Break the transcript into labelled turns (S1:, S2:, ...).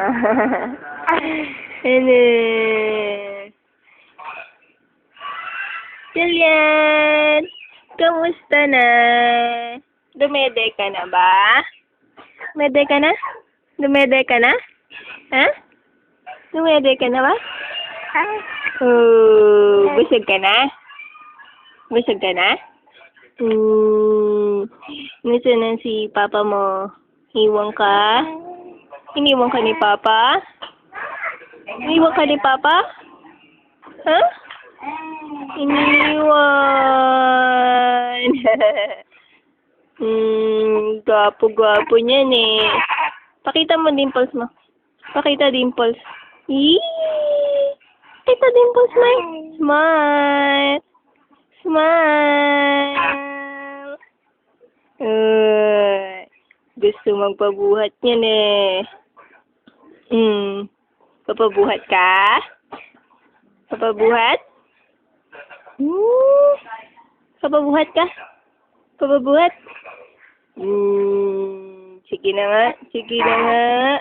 S1: Ano? Julian, kamusta na? Dumede ka na ba? Dumede ka na? Dumede ka na? Ha? Dumede ka na ba? Oh, busog ka na? Busog ka na? Gusto na si Papa mo. Iwan ka? Iniwan ka ni Papa? Iniwan ka ni Papa? Ha? Iniwan. Gwapo-gwapo niyan eh. Pakita mo dimples mo. Pakita dimples. Yee! Pakita dimples mo. Smile. Smile. Gusto magpabuhat niyan eh. Papabuhat ka? Papabuhat? Papabuhat ka? Papabuhat? Sige na nga. Sige na nga.